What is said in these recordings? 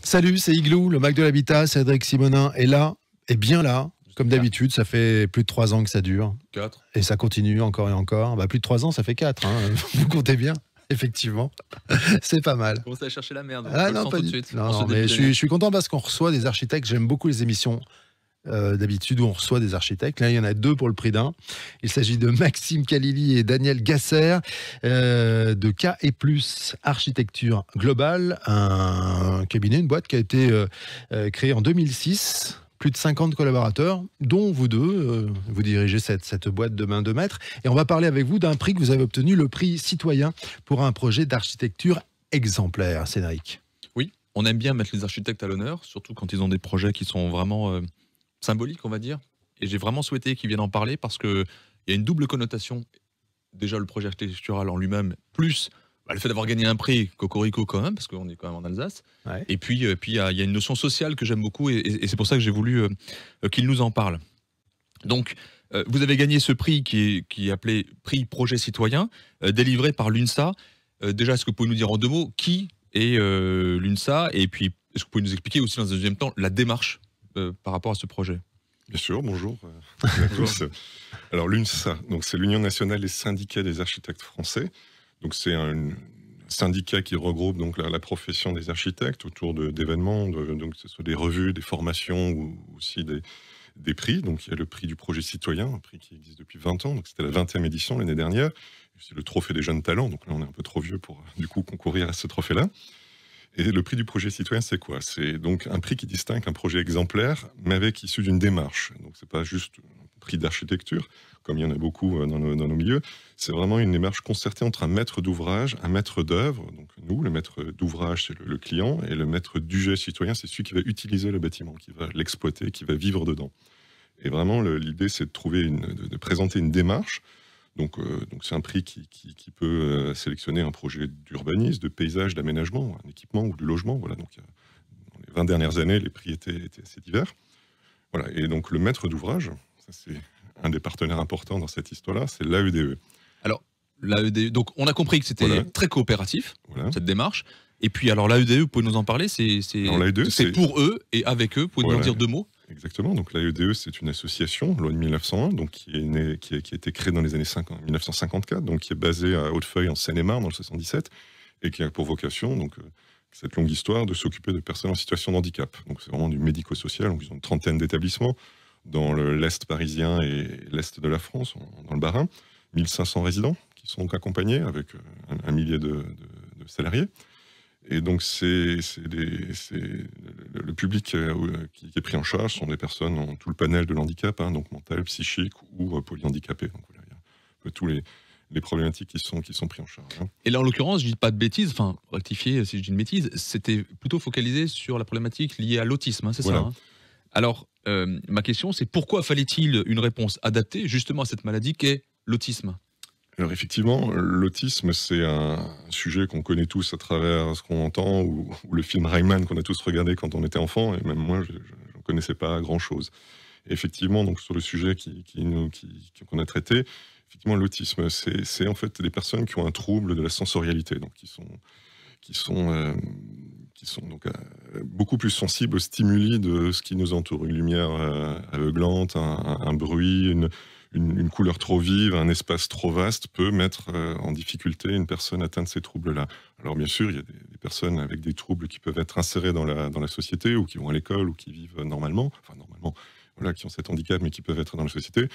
Salut, c'est Igloo, le Mac de l'Habitat. Cédric Simonin est là, et bien là. Comme d'habitude, ça fait plus de 3 ans que ça dure. 4. Et ça continue encore et encore. Bah, plus de 3 ans, ça fait 4. Hein. Vous comptez bien, effectivement. C'est pas mal. Commencez à chercher la merde. Ah, non, pas tout de du... suite. non, mais je suis content parce qu'on reçoit des architectes. J'aime beaucoup les émissions d'habitude où on reçoit des architectes. Là, il y en a 2 pour le prix d'un. Il s'agit de Maxime Kalili et Daniel Gasser de K++ Architecture Globale, un cabinet, une boîte qui a été créée en 2006. Plus de 50 collaborateurs, dont vous deux. Vous dirigez cette boîte de main de maître. Et on va parler avec vous d'un prix que vous avez obtenu, le prix citoyen pour un projet d'architecture exemplaire. Cédric. Oui, on aime bien mettre les architectes à l'honneur, surtout quand ils ont des projets qui sont vraiment symboliques, on va dire. Et j'ai vraiment souhaité qu'ils viennent en parler parce qu'il y a une double connotation. Déjà, le projet architectural en lui-même, plus le fait d'avoir gagné un prix, cocorico quand même, parce qu'on est quand même en Alsace. Ouais. Et puis il y a une notion sociale que j'aime beaucoup, et c'est pour ça que j'ai voulu qu'il nous en parle. Donc, vous avez gagné ce prix qui est appelé Prix Projet Citoyen, délivré par l'UNSA. Déjà, est-ce que vous pouvez nous dire en 2 mots qui est l'UNSA, et puis est-ce que vous pouvez nous expliquer aussi dans un deuxième temps la démarche par rapport à ce projet? Bien sûr, bonjour à tous. Alors l'UNSA, c'est l'Union nationale des syndicats des architectes français. Donc c'est un syndicat qui regroupe donc la profession des architectes autour d'événements, donc que ce soit des revues, des formations ou aussi des prix. Donc il y a le prix du projet citoyen, un prix qui existe depuis 20 ans. Donc c'était la 20e édition l'année dernière. C'est le trophée des jeunes talents. Donc là on est un peu trop vieux pour du coup concourir à ce trophée-là. Et le prix du projet citoyen, c'est quoi? C'est donc un prix qui distingue un projet exemplaire, mais avec issu d'une démarche. Donc c'est pas juste un prix d'architecture, comme il y en a beaucoup dans nos milieux. C'est vraiment une démarche concertée entre un maître d'ouvrage, un maître d'œuvre. Donc nous, le maître d'ouvrage, c'est le client, et le maître du jet citoyen, c'est celui qui va utiliser le bâtiment, qui va l'exploiter, qui va vivre dedans. Et vraiment, l'idée, c'est de présenter une démarche. Donc c'est un prix qui peut sélectionner un projet d'urbanisme, de paysage, d'aménagement, un équipement ou du logement. Voilà, donc dans les 20 dernières années, les prix étaient assez divers. Voilà, et donc le maître d'ouvrage, ça c'est un des partenaires importants dans cette histoire-là, c'est l'AEDE. Alors, l'AEDE, donc on a compris que c'était très coopératif, cette démarche. Et puis alors l'AEDE, vous pouvez nous en parler, c'est pour eux et avec eux, vous pouvez nous en dire 2 mots? Exactement, donc l'AEDE, c'est une association, loi de 1901, donc qui a été créée dans les années 1954, donc qui est basée à Hautefeuille, en Seine-et-Marne, dans le 77, et qui a pour vocation, donc cette longue histoire, de s'occuper de personnes en situation de handicap. Donc c'est vraiment du médico-social, donc ils ont une 30aine d'établissements dans l'Est parisien et l'Est de la France, dans le Bas-Rhin, 1500 résidents qui sont donc accompagnés avec un millier de salariés. Et donc, le public qui est pris en charge sont des personnes dans tout le panel de l'handicap, donc mental, psychique ou polyhandicapé. Donc, voilà, il y a un peu tous les problématiques qui sont prises en charge. Et là, en l'occurrence, je dis pas de bêtises, enfin, rectifier si je dis une bêtise, c'était plutôt focalisé sur la problématique liée à l'autisme, c'est ça? Alors, ma question, c'est pourquoi fallait-il une réponse adaptée justement à cette maladie qu'est l'autisme? Alors effectivement, l'autisme, c'est un sujet qu'on connaît tous à travers ce qu'on entend, ou le film Rayman qu'on a tous regardé quand on était enfant, et même moi, je ne connaissais pas grand-chose. Effectivement, donc sur le sujet qu'on a traité, effectivement, l'autisme, c'est en fait des personnes qui ont un trouble de la sensorialité, donc qui sont donc beaucoup plus sensibles aux stimuli de ce qui nous entoure, une lumière aveuglante, un bruit, une couleur trop vive, un espace trop vaste peut mettre en difficulté une personne atteinte de ces troubles-là. Alors bien sûr, il y a des personnes avec des troubles qui peuvent être insérées dans la société, ou qui vont à l'école, ou qui vivent normalement, voilà, qui ont cet handicap, mais qui peuvent être dans la société.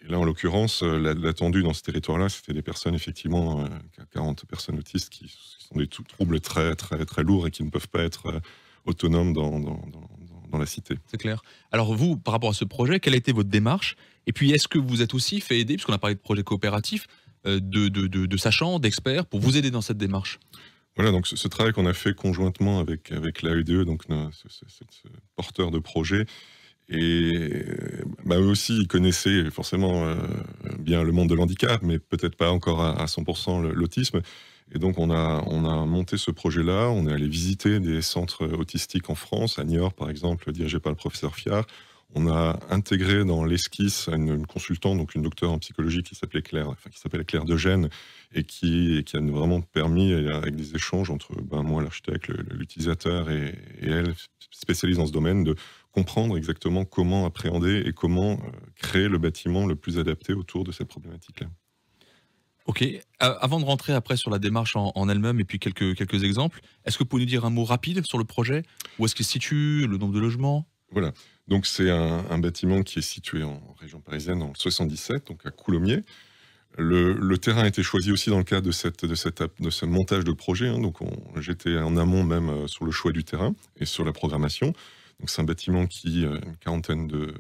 Et là, en l'occurrence, l'attendu dans ce territoire-là, c'était des personnes, effectivement, 40 personnes autistes qui sont des troubles très, très, très lourds et qui ne peuvent pas être autonomes dans la cité. C'est clair. Alors vous, par rapport à ce projet, quelle a été votre démarche? Et puis, est-ce que vous êtes aussi fait aider, puisqu'on a parlé de projet coopératif, de sachants, d'experts, pour vous aider dans cette démarche? Voilà, donc ce travail qu'on a fait conjointement avec l'AEDE, donc ce porteur de projet, et eux aussi, ils connaissaient forcément bien le monde de l'handicap, mais peut-être pas encore à 100% l'autisme. Et donc on a monté ce projet-là, on est allé visiter des centres autistiques en France, à Niort par exemple, dirigé par le professeur Fiard. On a intégré dans l'esquisse une consultante, donc une docteure en psychologie qui s'appelle Claire Degène, et qui a vraiment permis, avec des échanges entre moi, l'architecte, l'utilisateur et elle, spécialiste dans ce domaine, de comprendre exactement comment appréhender et comment créer le bâtiment le plus adapté autour de cette problématique-là. Ok. Avant de rentrer après sur la démarche en elle-même et puis quelques exemples, est-ce que vous pouvez nous dire un mot rapide sur le projet? Où est-ce qu'il se situe? Le nombre de logements? Voilà. Donc c'est un bâtiment qui est situé en région parisienne, en 77, donc à Coulommiers. Le terrain a été choisi aussi dans le cadre de ce montage de projet. Hein. Donc j'étais en amont même sur le choix du terrain et sur la programmation. Donc c'est un bâtiment qui a une quarantaine de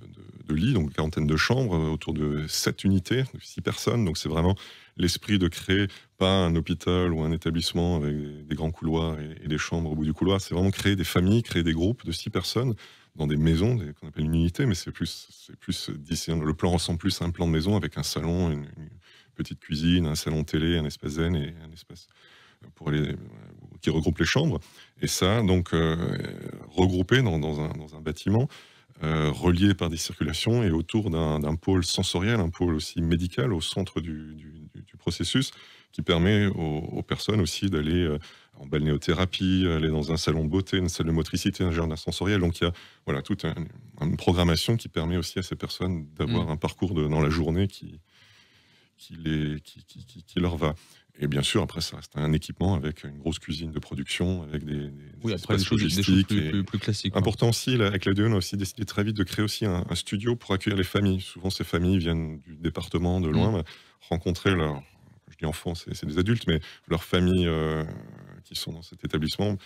lits, donc une quarantaine de chambres, autour de 7 unités, de 6 personnes. Donc c'est vraiment l'esprit de créer pas un hôpital ou un établissement avec des grands couloirs et des chambres au bout du couloir. C'est vraiment créer des familles, créer des groupes de 6 personnes dans des maisons, qu'on appelle une unité, mais c'est plus d'ici. Le plan ressemble plus à un plan de maison avec un salon, une petite cuisine, un salon télé, un espace zen et un espace qui regroupe les chambres. Et ça, donc, regroupé dans un bâtiment, relié par des circulations et autour d'un pôle sensoriel, un pôle aussi médical au centre du processus, qui permet aux personnes aussi d'aller en balnéothérapie, aller dans un salon de beauté, une salle de motricité, un jardin sensoriel. Donc il y a voilà, toute une programmation qui permet aussi à ces personnes d'avoir un parcours dans la journée qui leur va. Et bien sûr, après, ça reste un équipement avec une grosse cuisine de production, avec des après, des choses plus classiques. Important aussi, avec la DE, on a aussi décidé très vite de créer aussi un studio pour accueillir les familles. Souvent, ces familles viennent du département, de loin, rencontrer leurs, je dis enfants, c'est des adultes, mais leurs familles qui sont dans cet établissement,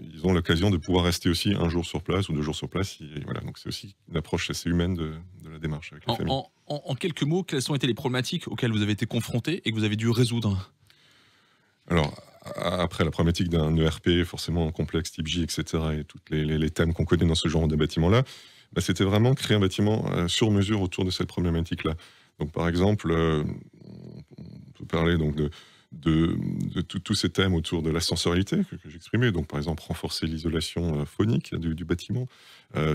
ils ont l'occasion de pouvoir rester aussi un jour sur place ou 2 jours sur place. Et voilà, donc c'est aussi une approche assez humaine de la démarche avec les familles. En quelques mots, quelles ont été les problématiques auxquelles vous avez été confrontés et que vous avez dû résoudre? Alors, après la problématique d'un ERP, forcément complexe, type J, etc., et tous les thèmes qu'on connaît dans ce genre de bâtiment-là, c'était vraiment créer un bâtiment sur mesure autour de cette problématique-là. Donc, par exemple, on peut parler donc de tous ces thèmes autour de la sensorialité que j'exprimais. Donc, par exemple, renforcer l'isolation phonique du bâtiment,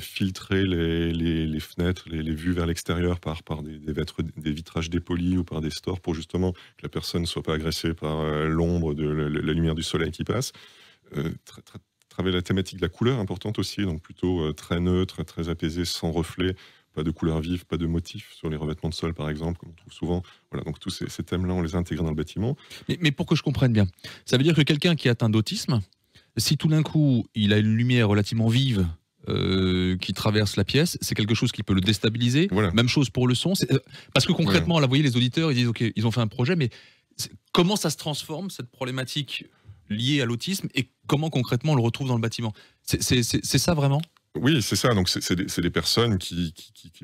filtrer les fenêtres, les vues vers l'extérieur par des vitrages dépolis ou par des stores pour justement que la personne ne soit pas agressée par l'ombre de la lumière du soleil qui passe. Travailler la thématique de la couleur, importante aussi, donc plutôt très neutre, très apaisé, sans reflet. Pas de couleurs vives, pas de motifs sur les revêtements de sol, par exemple, comme on trouve souvent. Voilà, donc tous ces thèmes-là, on les a intégrés dans le bâtiment. Mais pour que je comprenne bien, ça veut dire que quelqu'un qui est atteint d'autisme, si tout d'un coup, il a une lumière relativement vive qui traverse la pièce, c'est quelque chose qui peut le déstabiliser. Voilà. Même chose pour le son. Parce que concrètement, voilà. Là, vous voyez, les auditeurs, ils disent, OK, ils ont fait un projet, mais comment ça se transforme, cette problématique liée à l'autisme, et comment concrètement on le retrouve dans le bâtiment? C'est ça vraiment? Oui, c'est ça. Donc, c'est des personnes qui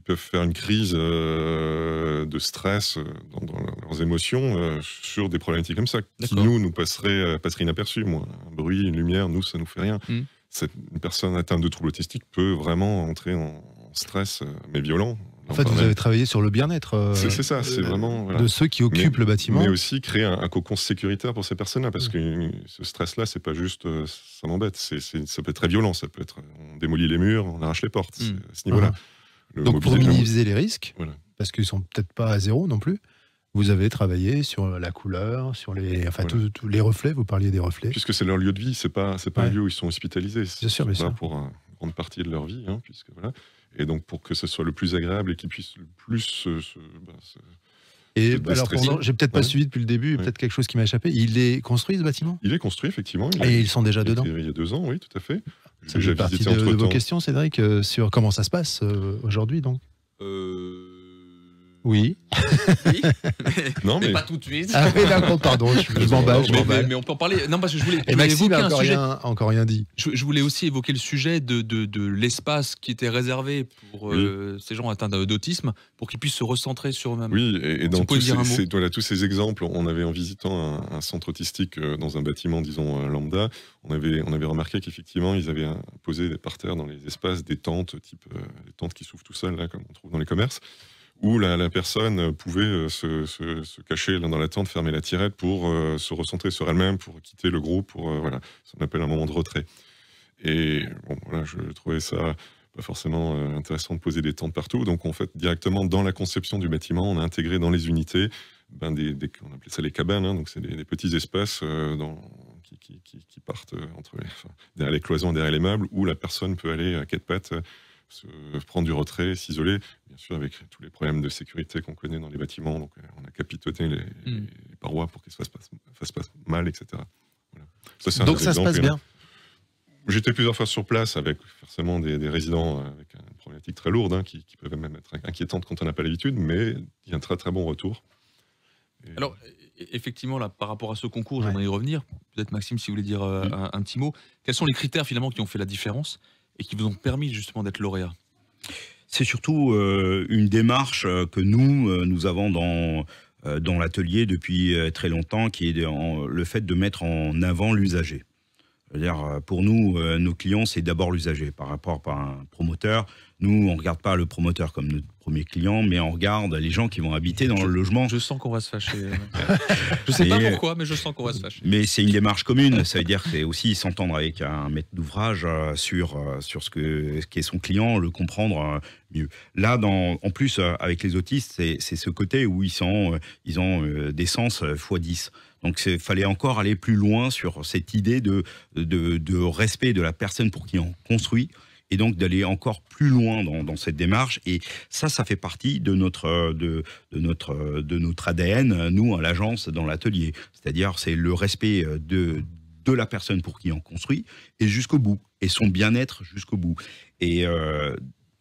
peuvent faire une crise de stress dans leurs émotions sur des problématiques comme ça, qui nous passeraient inaperçues. Moi, un bruit, une lumière, nous, ça nous fait rien. Une personne atteinte de troubles autistiques peut vraiment entrer en stress, mais violent. En fait, vous avez travaillé sur le bien-être c'est ça, c'est vraiment de ceux qui occupent le bâtiment. Mais aussi créer un cocon sécuritaire pour ces personnes-là, parce que ce stress-là, c'est pas juste ça m'embête, ça peut être très violent, ça peut être on démolit les murs, on arrache les portes, c'est à ce niveau-là. Donc pour minimiser les risques, parce qu'ils sont peut-être pas à zéro non plus, vous avez travaillé sur la couleur, sur tous les reflets, vous parliez des reflets. Puisque c'est leur lieu de vie, c'est pas un lieu où ils sont hospitalisés, bien sûr. Pour une grande partie de leur vie, puisque voilà. Et donc, pour que ce soit le plus agréable et qu'ils puissent le plus et alors, j'ai peut-être pas suivi depuis le début, peut-être quelque chose qui m'a échappé. Il est construit, ce bâtiment? Il est construit, effectivement. Et ils sont déjà dedans? Il y a 2 ans, oui, tout à fait. Ça fait partie de vos questions, Cédric, sur comment ça se passe aujourd'hui, donc? Oui. Oui. Non, mais pas tout de suite. Ah oui, d'accord, pardon, je m'emballe. Mais on peut en parler. Non, parce que je voulais. Et Maxime n'a encore rien dit. Je voulais aussi évoquer le sujet de l'espace qui était réservé pour ces gens atteints d'autisme, pour qu'ils puissent se recentrer sur eux-mêmes. Oui, et dans tous ces exemples, on avait en visitant un centre autistique dans un bâtiment, disons lambda, on avait remarqué qu'effectivement, ils avaient posé par terre dans les espaces des tentes, type les tentes qui s'ouvrent tout seuls, là, comme on trouve dans les commerces, où la personne pouvait se cacher dans la tente, fermer la tirette pour se recentrer sur elle-même, pour quitter le groupe, pour voilà, ce qu'on appelle un moment de retrait. Et bon, voilà, je trouvais ça pas forcément intéressant de poser des tentes partout. Donc, en fait, directement dans la conception du bâtiment, on a intégré dans les unités on appelait ça les cabanes, hein, donc c'est des petits espaces qui partent derrière les cloisons, derrière les meubles, où la personne peut aller à quatre pattes, se prendre du retrait, s'isoler, bien sûr avec tous les problèmes de sécurité qu'on connaît dans les bâtiments. Donc, on a capitoté les parois pour qu'elles ne se fassent pas mal, etc. Voilà. Donc ça se passe bien. J'étais plusieurs fois sur place avec forcément des résidents avec une problématique très lourde, hein, qui peuvent même être inquiétantes quand on n'a pas l'habitude, mais il y a un très très bon retour. Alors, effectivement, là, par rapport à ce concours, j'aimerais y revenir. Peut-être Maxime, si vous voulez dire un petit mot. Quels sont les critères finalement qui ont fait la différence et qui vous ont permis justement d'être lauréat? C'est surtout une démarche que nous avons dans l'atelier depuis très longtemps, qui est le fait de mettre en avant l'usager. C'est-à-dire, pour nous, nos clients, c'est d'abord l'usager. Par rapport à un promoteur, nous, on ne regarde pas le promoteur comme notre premier client, mais on regarde les gens qui vont habiter dans le logement. Je sens qu'on va se fâcher. Je ne sais pas pourquoi, mais je sens qu'on va se fâcher. Mais c'est une démarche commune. Ça veut dire que c'est aussi s'entendre avec un maître d'ouvrage sur ce qu'est son client, le comprendre mieux. Là, en plus, avec les autistes, c'est ce côté où ils ont des sens x10. Donc, il fallait encore aller plus loin sur cette idée de respect de la personne pour qui on construit, et donc d'aller encore plus loin dans cette démarche. Et ça fait partie de notre ADN, nous, à l'agence, dans l'atelier. C'est-à-dire, c'est le respect de la personne pour qui on construit, et jusqu'au bout, et son bien-être jusqu'au bout. Et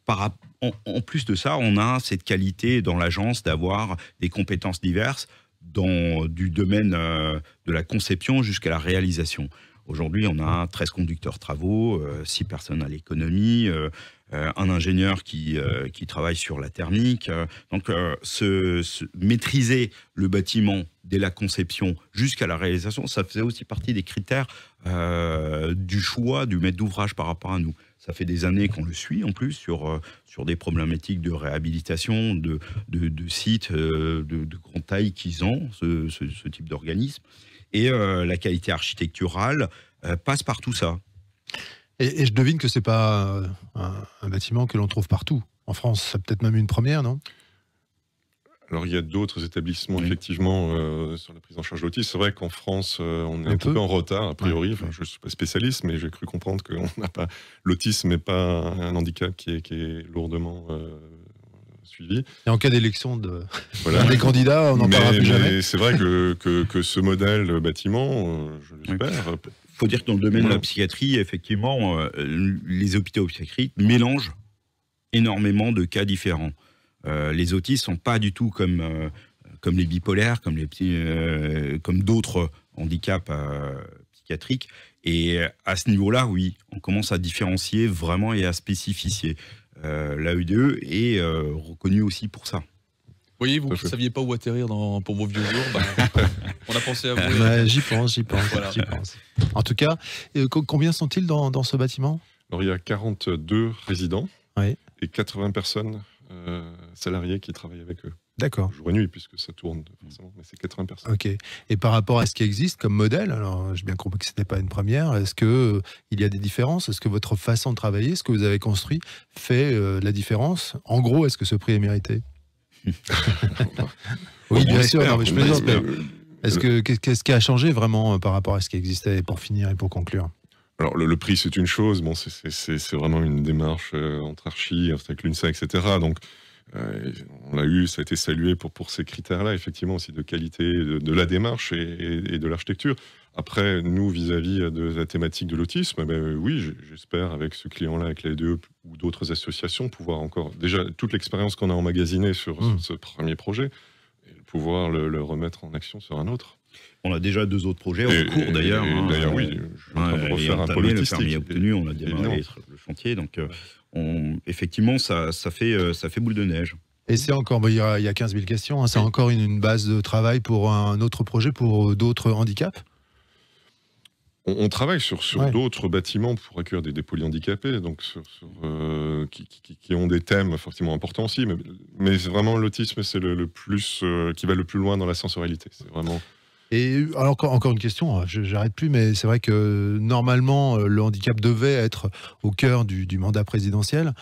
en plus de ça, on a cette qualité dans l'agence d'avoir des compétences diverses, du domaine de la conception jusqu'à la réalisation. Aujourd'hui, on a 13 conducteurs travaux, 6 personnes à l'économie, un ingénieur qui travaille sur la thermique. Donc, maîtriser le bâtiment dès la conception jusqu'à la réalisation, ça faisait aussi partie des critères du choix du maître d'ouvrage par rapport à nous. Ça fait des années qu'on le suit, en plus, sur des problématiques de réhabilitation, de sites de grande taille qu'ils ont, ce type d'organisme. Et la qualité architecturale passe par tout ça. Et je devine que ce n'est pas un bâtiment que l'on trouve partout. En France, c'est peut-être même une première, non? Alors, il y a d'autres établissements, effectivement, sur la prise en charge de l'autisme. C'est vrai qu'en France, on est un peu en retard, a priori. Ouais. Enfin, je ne suis pas spécialiste, mais j'ai cru comprendre que l'autisme n'est pas un handicap qui est lourdement suivi. Et en cas d'élection des candidats, on n'en parlera plus jamais. C'est vrai que ce modèle bâtiment, je l'espère... Il faut dire que dans le domaine de la psychiatrie, effectivement, les hôpitaux psychiatriques mélangent énormément de cas différents. Les autistes sont pas du tout comme les bipolaires, comme d'autres handicaps psychiatriques. Et à ce niveau-là, oui, on commence à différencier vraiment et à spécifier. L'AEDE est reconnue aussi pour ça. Voyez, vous qui ne saviez pas où atterrir pour vos vieux jours, on a pensé à vous. J'y pense. Voilà. En tout cas, combien sont-ils dans ce bâtiment? Alors, il y a 42 résidents et 80 personnes salariés qui travaillent avec eux. D'accord. Jour et nuit, puisque ça tourne forcément, mais c'est 80 personnes. Ok. Et par rapport à ce qui existe comme modèle, alors j'ai bien compris que ce n'était pas une première, est-ce qu'il y a des différences? Est-ce que votre façon de travailler, ce que vous avez construit, fait la différence? En gros, est-ce que ce prix est mérité? Oui, bien sûr, non, mais je plaisante. Qu'est-ce qui a changé vraiment par rapport à ce qui existait, pour finir et pour conclure? Alors, le prix, c'est une chose. Bon, c'est vraiment une démarche entre archi, avec l'UNSA, etc. Donc, on l'a eu, ça a été salué pour ces critères-là, effectivement, aussi de qualité de la démarche et de l'architecture. Après, nous, vis-à-vis de la thématique de l'autisme, oui, j'espère, avec ce client-là, avec l'AEDE ou d'autres associations, pouvoir encore, déjà, toute l'expérience qu'on a emmagasinée sur ce premier projet, et pouvoir le remettre en action sur un autre. On a déjà 2 autres projets en cours, d'ailleurs. D'ailleurs, oui, je suis en train de refaire un pôle autistique. Le permis obtenu, on a démarré le chantier, donc effectivement, ça fait boule de neige. Et c'est encore, il y a 15 000 questions, hein, c'est encore une base de travail pour un autre projet, pour d'autres handicaps? On travaille sur d'autres bâtiments pour accueillir des polyhandicapés, donc qui ont des thèmes forcément importants aussi, mais vraiment l'autisme, c'est le plus qui va le plus loin dans la sensorialité. C'est vraiment... Et alors, encore une question, j'arrête plus, mais c'est vrai que normalement, le handicap devait être au cœur du mandat présidentiel.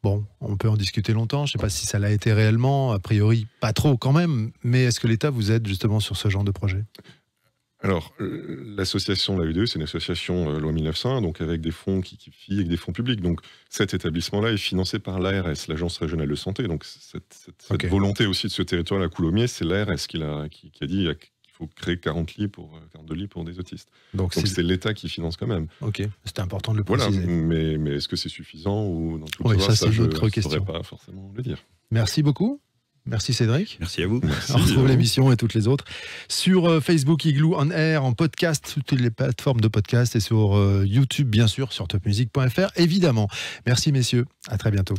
Bon, on peut en discuter longtemps. Je ne sais pas si ça l'a été réellement. A priori, pas trop quand même. Mais est-ce que l'État vous aide justement sur ce genre de projet ? Alors, l'association, la UDE, c'est une association loi 1901, donc avec des fonds qui filent avec des fonds publics. Donc, cet établissement-là est financé par l'ARS, l'Agence régionale de santé. Donc, cette volonté aussi de ce territoire, la Coulommiers, c'est l'ARS qui a dit qu'il faut créer 42 lits pour des autistes. Donc c'est l'État qui finance quand même. Ok, c'était important de le préciser. Voilà, mais est-ce que c'est suffisant ou dans tout oui, ça, c'est une autre je ne question. saurais pas forcément le dire. Merci beaucoup. Merci Cédric. Merci à vous. Merci, on retrouve l'émission et toutes les autres sur Facebook Igloo On Air, en podcast, toutes les plateformes de podcast et sur YouTube, bien sûr, sur topmusic.fr, évidemment. Merci messieurs, à très bientôt.